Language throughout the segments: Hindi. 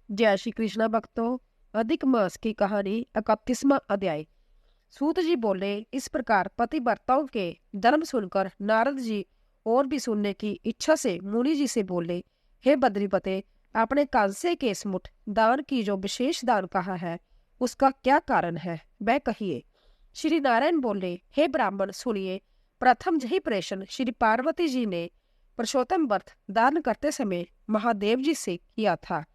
जय श्री कृष्णा भक्तों। अधिक मास की कहानी 31वां अध्याय। सूत जी बोले, इस प्रकार पतिव्रताओं के धर्म सुनकर नारद जी और भी सुनने की इच्छा से मुनि जी से बोले, हे बद्रीपते, आपने कांसे के स्मुट दान की जो विशेष दान कहा है उसका क्या कारण है, वह कहिए। श्री नारायण बोले, हे ब्राह्मण सुनिए। प्रथम यही प्रश्न श्री पार्वती जी ने पुरुषोत्तम व्रत दान करते समय महादेव जी से किया था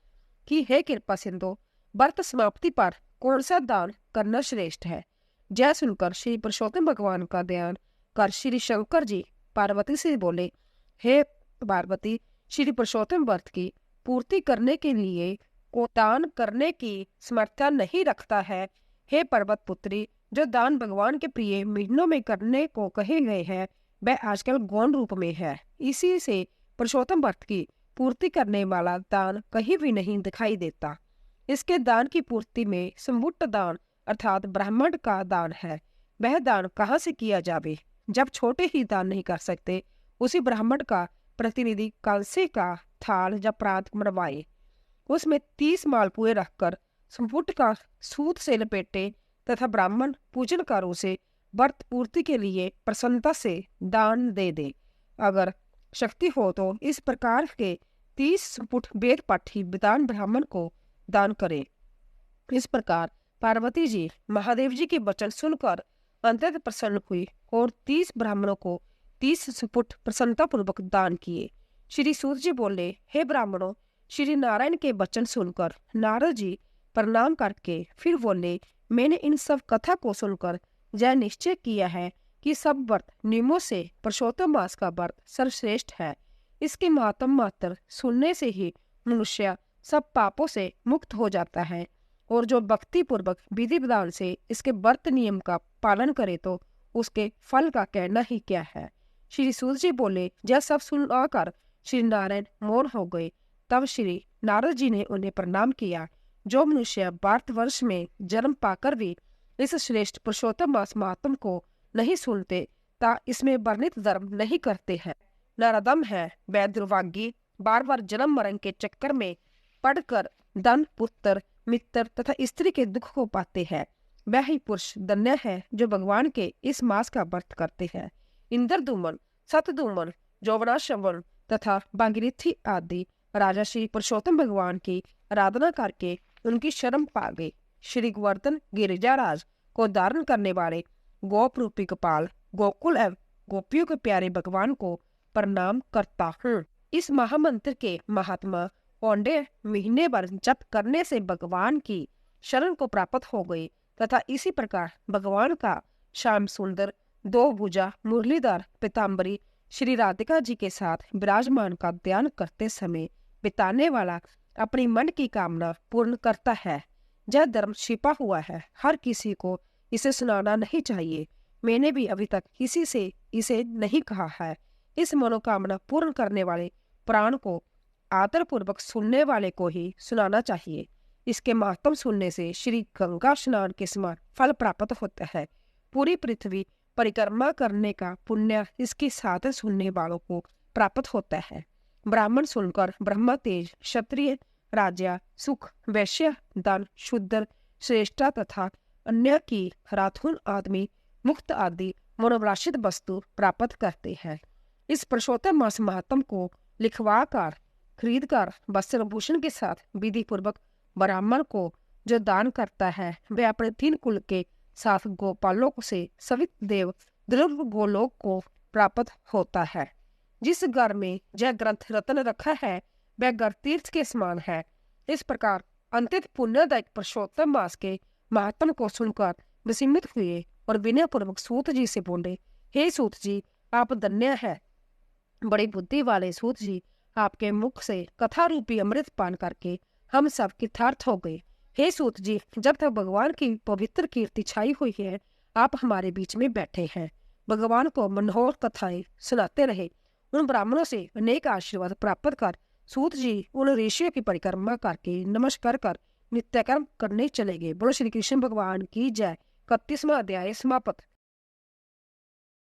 कि हे कृपा सिंधु, व्रत समाप्ति पर कौन सा दान करना श्रेष्ठ है। जय सुनकर श्री पुरुषोत्तम भगवान का ध्यान कर श्री शंकर जी पार्वती से बोले, हे पार्वती, श्री पुरुषोत्तम व्रत की पूर्ति करने के लिए को दान करने की समर्था नहीं रखता है। हे पर्वत पुत्री, जो दान भगवान के प्रिय महीनों में करने को कहे गए हैं वह आजकल गौण रूप में है। इसी से पुरुषोत्तम व्रत की पूर्ति करने वाला दान कहीं भी नहीं दिखाई देता। इसके दान की पूर्ति में संबुट्ट दान अर्थात ब्राह्मण का दान है। वह दान कहाँ से किया जावे? जब छोटे ही दान नहीं कर सकते, उसी ब्राह्मण का प्रतिनिधि कांसे का थाल या प्रात बनवाए, उसमें 30 मालपुए रखकर संपुट का सूत से लपेटे तथा ब्राह्मण पूजनकारों से व्रत पूर्ति के लिए प्रसन्नता से दान दे दे। अगर शक्ति हो तो इस प्रकार के 30 संपुट वेद पाठी विद्वान ब्राह्मण को दान करे। इस प्रकार पार्वती जी महादेव जी के वचन सुनकर अत्यंत प्रसन्न हुई और 30 ब्राह्मणों को 30 संपुट प्रसन्नता पूर्वक दान किए। श्री सूत जी बोले, हे ब्राह्मणों, श्री नारायण के वचन सुनकर नारद जी प्रणाम करके फिर बोले, मैंने इन सब कथा को सुनकर यह निश्चय किया है कि सब व्रत नियमों से पुरुषोत्तम मास का व्रत सर्वश्रेष्ठ है। इसके महात्म मात्र सुनने से ही मनुष्य सब पापों से मुक्त हो जाता है और जो भक्ति पूर्वक विधि विधान से इसके व्रत नियम का पालन करे तो उसके फल का कहना ही क्या है। श्री सूत जी बोले, यह सब सुनकर श्री नारायण मौन हो गए। तब श्री नारद जी ने उन्हें प्रणाम किया। जो मनुष्य भारतवर्ष में जन्म पाकर भी इस श्रेष्ठ पुरुषोत्तम मास महात्म को नहीं सुनते ता इसमें वर्णित धर्म नहीं करते हैं। नरदम है, वह दुर्भाग्य बार बार जन्म मरण के चक्कर में पड़कर धन पुत्र मित्र तथा स्त्री के दुख को पाते हैं। वह ही पुरुष धन्य है जो भगवान के इस मास का व्रत करते हैं। इंद्रदुमन, सतदुमन, जौवनाश्रवण तथा भागीरथी आदि राजा श्री पुरुषोत्तम भगवान की आराधना करके उनकी शरण पा गए। श्री गोवर्धन गिरिजाराज को धारण करने वाले गोप रूपी गोपाल गोकुल एवं गोपियों के प्यारे भगवान को प्रणाम करता हूँ। इस महामंत्र के महात्मा औंडे महीने भर जप करने से भगवान की शरण को प्राप्त हो गई तथा इसी प्रकार भगवान का श्याम सुंदर दो भुजा मुरलीधर पीताम्बरी श्री राधिका जी के साथ विराजमान का ध्यान करते समय बिताने वाला अपनी मन की कामना पूर्ण करता है। यह धर्म छिपा हुआ है, हर किसी को इसे सुनाना नहीं चाहिए। मैंने भी अभी तक किसी से इसे नहीं कहा है। इस मनोकामना पूर्ण करने वाले प्राण को आदर पूर्वक सुनने वाले को ही सुनाना चाहिए। इसके महत्व सुनने से श्री गंगा स्नान के समान फल प्राप्त होता है। पूरी पृथ्वी परिक्रमा करने का पुण्य इसके साथ सुनने वालों को प्राप्त होता है। ब्राह्मण सुनकर ब्रह्म तेज, क्षत्रिय राजा सुख, वैश्य धन, शूद्र श्रेष्ठता तथा अन्य की राथुन आदमी मुक्त आदि मनोवांछित वस्तु प्राप्त करते हैं। इस पुरुषोत्तम मास महात्म को लिखवा कर खरीद कर वस्त्र भूषण के साथ विधि पूर्वक ब्राह्मण को जो दान करता है वह अपने 3 कुल के साथ गोपालों से सवित देव ध्रुव गोलोक को प्राप्त होता है। जिस घर में यह ग्रंथ रत्न रखा है वह घर तीर्थ के समान है। इस प्रकार अंतित पुण्यदायक पुरुषोत्तम मास के महात्म को सुनकर विस्मित हुए और विनय पूर्वक सूत जी से बोले, हे सूत जी, आप धन्य है। बड़ी बुद्धि वाले सूत जी, आपके मुख से कथा रूपी अमृत पान करके हम सब कृतार्थ हो गए। हे सूत जी, जब तक भगवान की पवित्र कीर्ति छाई हुई है आप हमारे बीच में बैठे हैं। भगवान को मनोहर कथाएं सुनाते रहे। उन ब्राह्मणों से अनेक आशीर्वाद प्राप्त कर सूत जी उन ऋषियों की परिक्रमा करके नमस्कार कर नित्यकर्म करने चले गए। बोलो श्री कृष्ण भगवान की जय। 31वां अध्याय समाप्त।